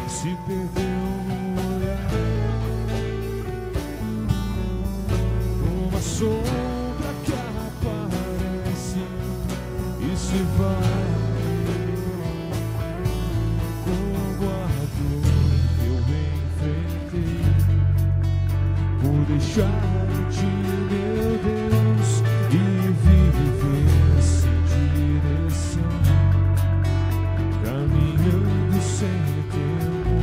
Se perdeu no olhar, uma sombra que aparece e se vai. Como a dor eu enfrentei por deixar-te, meu Deus, e viver sem direção, caminhando sem tempo.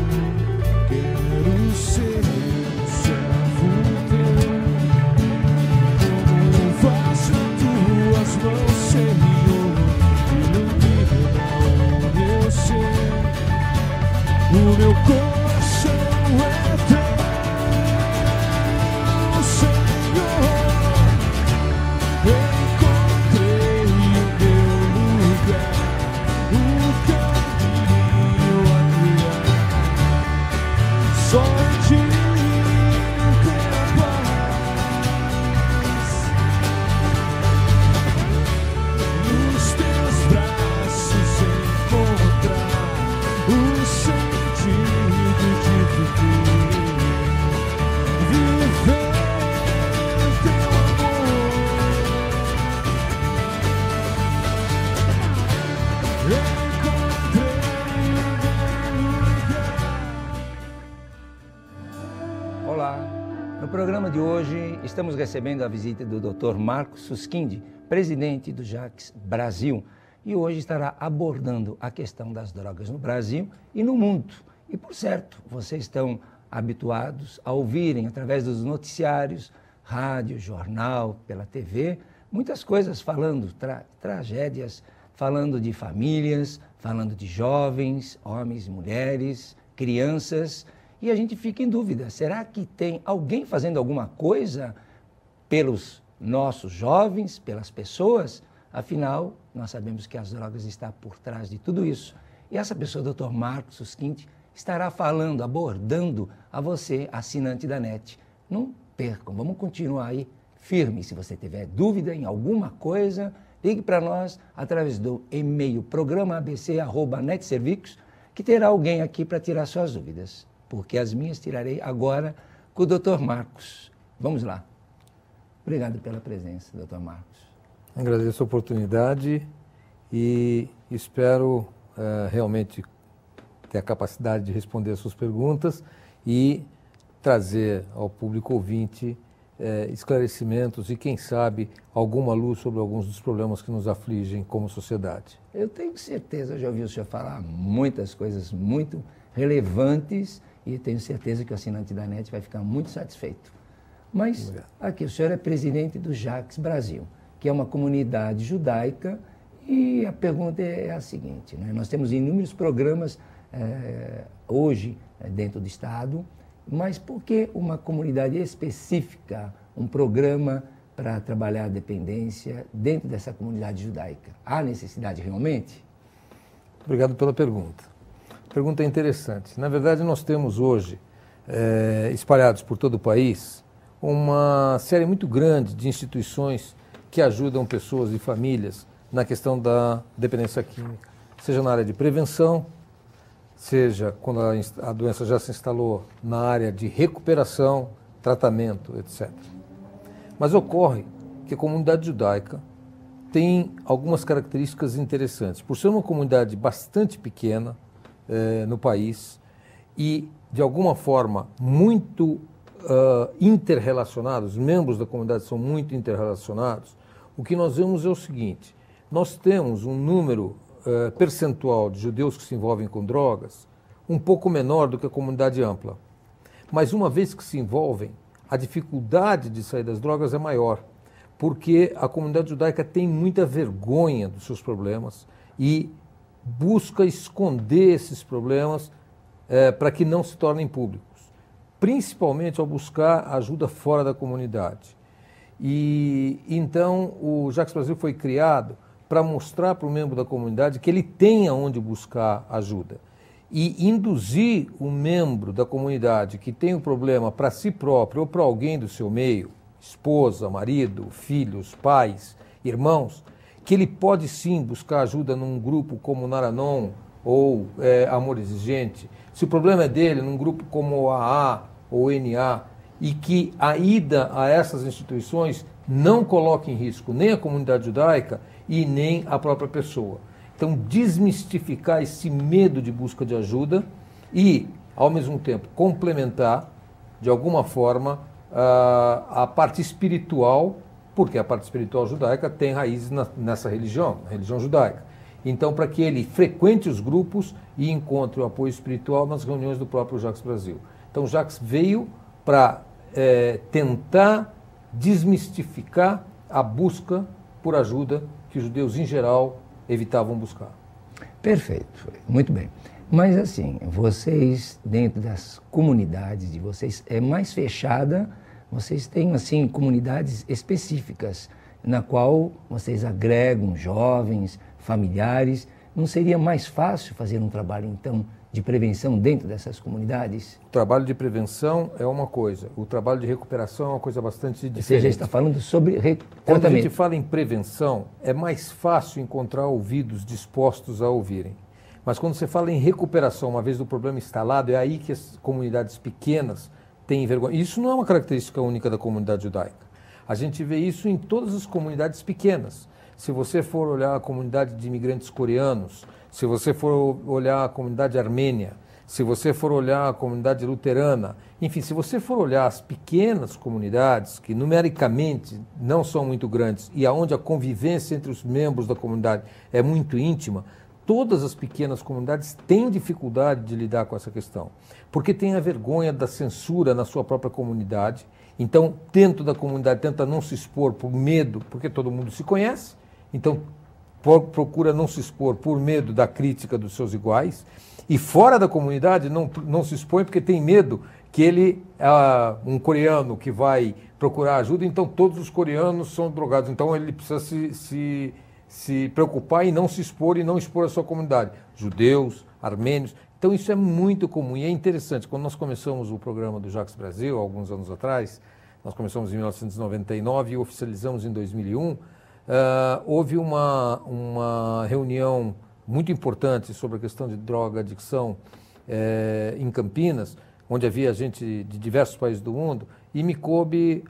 Quero ser servo teu, como faço tuas mãos, Senhor, ilumina onde eu sei. O meu coração é teu, Senhor. Encontrei o meu lugar, o caminho a trilhar. Só em ti tenho paz. Nos teus braços encontrar o sentido de viver. Viver teu amor. Encontrei o meu lugar. Olá, no programa de hoje estamos recebendo a visita do Dr. Marcos Susskind, presidente do JACS Brasil, e hoje estará abordando a questão das drogas no Brasil e no mundo. E por certo, vocês estão habituados a ouvirem através dos noticiários, rádio, jornal, pela TV, muitas coisas falando, tragédias, falando de famílias, falando de jovens, homens, mulheres, crianças, e a gente fica em dúvida, será que tem alguém fazendo alguma coisa pelos nossos jovens, pelas pessoas? Afinal, nós sabemos que as drogas estão por trás de tudo isso. E essa pessoa, o Dr. Marcos Susskind, estará falando, abordando a você, assinante da NET. Não percam, vamos continuar aí firme. Se você tiver dúvida em alguma coisa, ligue para nós através do e-mail programaabc@netservicos, que terá alguém aqui para tirar suas dúvidas, porque as minhas tirarei agora com o Dr. Marcos. Vamos lá. Obrigado pela presença, Dr. Marcos. Agradeço a oportunidade e espero realmente ter a capacidade de responder as suas perguntas e trazer ao público ouvinte esclarecimentos e, quem sabe, alguma luz sobre alguns dos problemas que nos afligem como sociedade. Eu tenho certeza, eu já ouvi o senhor falar muitas coisas muito relevantes e tenho certeza que o assinante da NET vai ficar muito satisfeito. Mas Obrigado. aqui, o senhor é presidente do JACS Brasil, que é uma comunidade judaica, e a pergunta é a seguinte, né? Nós temos inúmeros programas hoje dentro do Estado, mas por que uma comunidade específica, um programa para trabalhar a dependência dentro dessa comunidade judaica? Há necessidade realmente? Obrigado pela pergunta. A pergunta é interessante. Na verdade, nós temos hoje, espalhados por todo o país, uma série muito grande de instituições que ajudam pessoas e famílias na questão da dependência química, seja na área de prevenção, seja quando a doença já se instalou na área de recuperação, tratamento, etc. Mas ocorre que a comunidade judaica tem algumas características interessantes. Por ser uma comunidade bastante pequena no país e, de alguma forma, muito interrelacionados, os membros da comunidade são muito interrelacionados, o que nós vemos é o seguinte: nós temos um número percentual de judeus que se envolvem com drogas um pouco menor do que a comunidade ampla. Mas uma vez que se envolvem, a dificuldade de sair das drogas é maior, porque a comunidade judaica tem muita vergonha dos seus problemas e busca esconder esses problemas para que não se tornem públicos, principalmente ao buscar ajuda fora da comunidade. E então o Jacques Brasil foi criado para mostrar para o membro da comunidade que ele tem aonde buscar ajuda e induzir o membro da comunidade que tem um problema para si próprio ou para alguém do seu meio, esposa, marido, filhos, pais, irmãos, que ele pode sim buscar ajuda num grupo como Naranon ou Amor Exigente, se o problema é dele, num grupo como o AA ou o NA, e que a ida a essas instituições não coloque em risco nem a comunidade judaica e nem a própria pessoa. Então, desmistificar esse medo de busca de ajuda e, ao mesmo tempo, complementar, de alguma forma, a parte espiritual, porque a parte espiritual judaica tem raízes nessa religião, na religião judaica. Então, para que ele frequente os grupos e encontre o apoio espiritual nas reuniões do próprio Jacques Brasil. Então, Jacques veio para tentar desmistificar a busca por ajuda que os judeus, em geral, evitavam buscar. Perfeito, muito bem. Mas assim, vocês, dentro das comunidades de vocês, é mais fechada, vocês têm assim comunidades específicas, na qual vocês agregam jovens, familiares. Não seria mais fácil fazer um trabalho, então, de prevenção dentro dessas comunidades? O trabalho de prevenção é uma coisa, o trabalho de recuperação é uma coisa bastante diferente. Você já está falando sobre Quando a gente fala em prevenção, é mais fácil encontrar ouvidos dispostos a ouvirem. Mas quando você fala em recuperação, uma vez o problema instalado, é aí que as comunidades pequenas têm vergonha. Isso não é uma característica única da comunidade judaica. A gente vê isso em todas as comunidades pequenas. Se você for olhar a comunidade de imigrantes coreanos, se você for olhar a comunidade armênia, se você for olhar a comunidade luterana, enfim, se você for olhar as pequenas comunidades, que numericamente não são muito grandes, e aonde a convivência entre os membros da comunidade é muito íntima, todas as pequenas comunidades têm dificuldade de lidar com essa questão, porque tem a vergonha da censura na sua própria comunidade. Então, dentro da comunidade, tenta não se expor por medo, porque todo mundo se conhece, então procura não se expor por medo da crítica dos seus iguais, e fora da comunidade não se expõe porque tem medo que ele, um coreano que vai procurar ajuda, então todos os coreanos são drogados, então ele precisa se preocupar em não se expor e não expor a sua comunidade, judeus, armênios. Então isso é muito comum e é interessante. Quando nós começamos o programa do Jacques Brasil, alguns anos atrás, nós começamos em 1999 e oficializamos em 2001, houve uma reunião muito importante sobre a questão de droga-adicção em Campinas, onde havia gente de diversos países do mundo, e me coube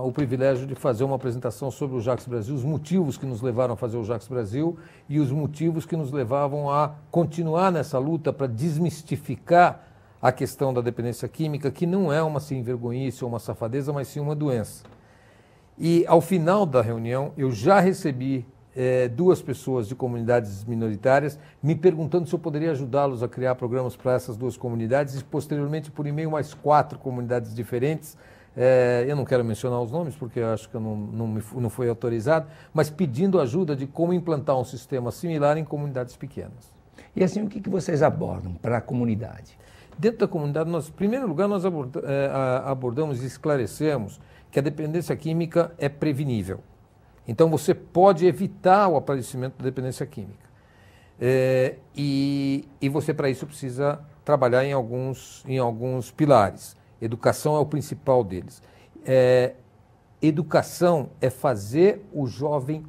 o privilégio de fazer uma apresentação sobre o Jacques Brasil, os motivos que nos levaram a fazer o Jacques Brasil e os motivos que nos levavam a continuar nessa luta para desmistificar a questão da dependência química, que não é uma sem-vergonhice ou uma safadeza, mas sim uma doença. E ao final da reunião, eu já recebi duas pessoas de comunidades minoritárias me perguntando se eu poderia ajudá-los a criar programas para essas duas comunidades e posteriormente por e-mail mais 4 comunidades diferentes. Eu não quero mencionar os nomes porque eu acho que eu não foi autorizado, mas pedindo ajuda de como implantar um sistema similar em comunidades pequenas. E assim, o que vocês abordam para a comunidade? Dentro da comunidade, em primeiro lugar, nós abordamos e esclarecemos que a dependência química é prevenível. Então, você pode evitar o aparecimento da dependência química. E você, para isso, precisa trabalhar em alguns pilares. Educação é o principal deles. Educação é fazer o jovem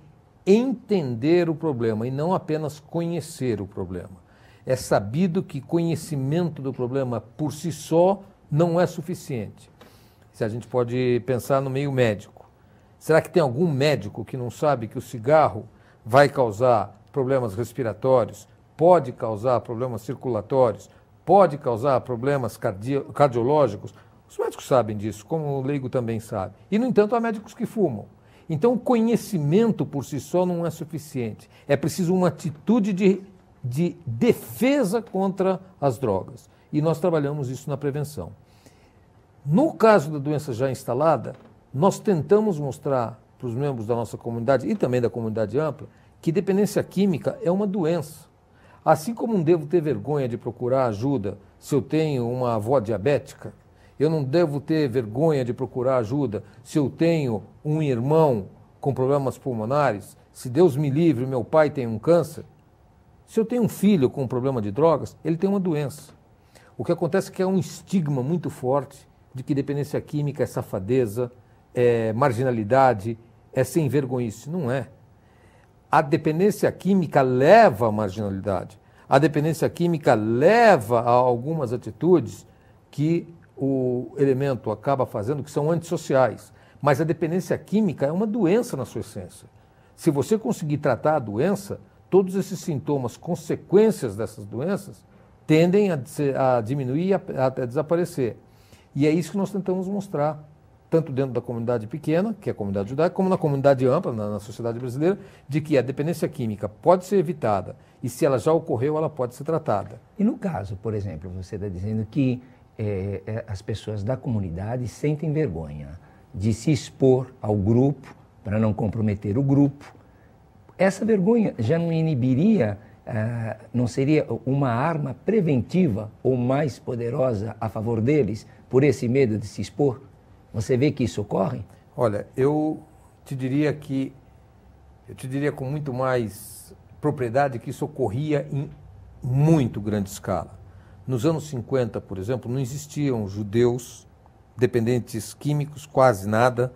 entender o problema e não apenas conhecer o problema. É sabido que conhecimento do problema por si só não é suficiente. Se a gente pode pensar no meio médico. Será que tem algum médico que não sabe que o cigarro vai causar problemas respiratórios, pode causar problemas circulatórios, pode causar problemas cardiológicos? Os médicos sabem disso, como o leigo também sabe. E, no entanto, há médicos que fumam. Então, o conhecimento por si só não é suficiente. É preciso uma atitude de defesa contra as drogas. E nós trabalhamos isso na prevenção. No caso da doença já instalada, nós tentamos mostrar para os membros da nossa comunidade e também da comunidade ampla que dependência química é uma doença. Assim como não devo ter vergonha de procurar ajuda se eu tenho uma avó diabética, eu não devo ter vergonha de procurar ajuda se eu tenho um irmão com problemas pulmonares, se Deus me livre, meu pai tem um câncer. Se eu tenho um filho com um problema de drogas, ele tem uma doença. O que acontece é que é um estigma muito forte de que dependência química é safadeza, é marginalidade, é sem vergonhice. Não é. A dependência química leva à marginalidade. A dependência química leva a algumas atitudes que o elemento acaba fazendo que são antissociais. Mas a dependência química é uma doença na sua essência. Se você conseguir tratar a doença, todos esses sintomas, consequências dessas doenças, tendem a diminuir e até desaparecer. E é isso que nós tentamos mostrar, tanto dentro da comunidade pequena, que é a comunidade judaica, como na comunidade ampla, na sociedade brasileira, de que a dependência química pode ser evitada e, se ela já ocorreu, ela pode ser tratada. E no caso, por exemplo, você está dizendo que as pessoas da comunidade sentem vergonha de se expor ao grupo, para não comprometer o grupo. Essa vergonha já não inibiria, não seria uma arma preventiva ou mais poderosa a favor deles, por esse medo de se expor? Você vê que isso ocorre? Olha, eu te diria com muito mais propriedade que isso ocorria em muito grande escala. Nos anos 50, por exemplo, não existiam judeus dependentes químicos, quase nada,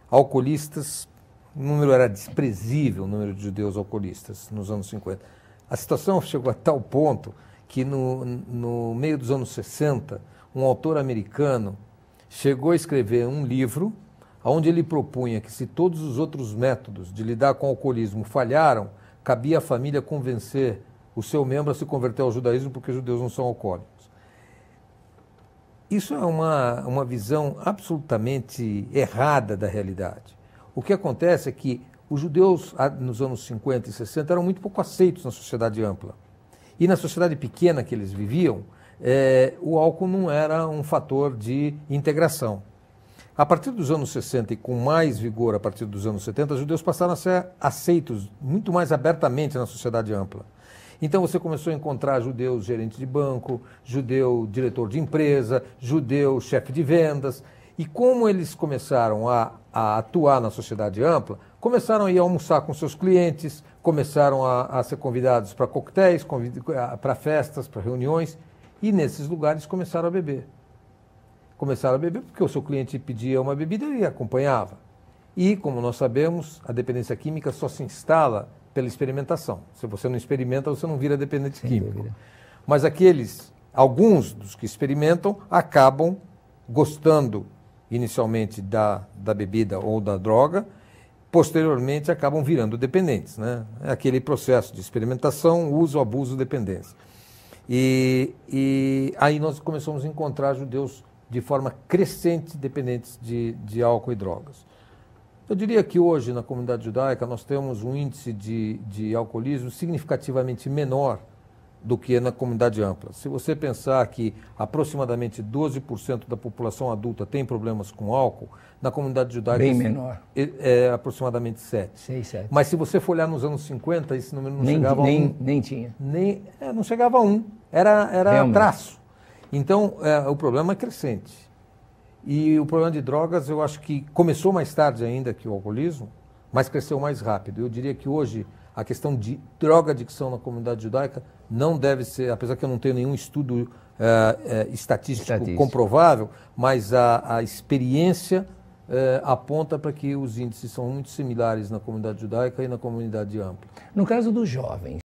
alcoolistas, o número era desprezível, o número de judeus alcoolistas nos anos 50. A situação chegou a tal ponto que no meio dos anos 60, um autor americano chegou a escrever um livro onde ele propunha que, se todos os outros métodos de lidar com o alcoolismo falharam, cabia à família convencer o seu membro a se converter ao judaísmo porque os judeus não são alcoólicos. Isso é uma visão absolutamente errada da realidade. O que acontece é que os judeus, nos anos 50 e 60, eram muito pouco aceitos na sociedade ampla. E na sociedade pequena que eles viviam, o álcool não era um fator de integração. A partir dos anos 60 e com mais vigor a partir dos anos 70, os judeus passaram a ser aceitos muito mais abertamente na sociedade ampla. Então você começou a encontrar judeus gerente de banco, judeu diretor de empresa, judeu chefe de vendas. E como eles começaram a atuar na sociedade ampla, começaram a ir almoçar com seus clientes, começaram a ser convidados para coquetéis, para festas, para reuniões, e nesses lugares começaram a beber. Começaram a beber porque o seu cliente pedia uma bebida e ele acompanhava. E, como nós sabemos, a dependência química só se instala pela experimentação. Se você não experimenta, você não vira dependente químico. Mas alguns dos que experimentam, acabam gostando inicialmente da bebida ou da droga, posteriormente acabam virando dependentes, né? É aquele processo de experimentação, uso, abuso, dependência. E aí nós começamos a encontrar judeus de forma crescente dependentes de álcool e drogas. Eu diria que hoje, na comunidade judaica, nós temos um índice de alcoolismo significativamente menor do que na comunidade ampla. Se você pensar que aproximadamente 12% da população adulta tem problemas com álcool, na comunidade judaica bem menor. É aproximadamente 7. 6, 7. Mas se você for olhar nos anos 50, esse número não chegava a 1. Nem tinha. Não chegava a 1. Era traço. Então, o problema é crescente. E o problema de drogas, eu acho que começou mais tarde ainda que o alcoolismo, mas cresceu mais rápido. Eu diria que hoje a questão de droga-adicção na comunidade judaica não deve ser, apesar que eu não tenho nenhum estudo estatístico comprovável, mas a experiência aponta para que os índices são muito similares na comunidade judaica e na comunidade ampla. No caso dos jovens,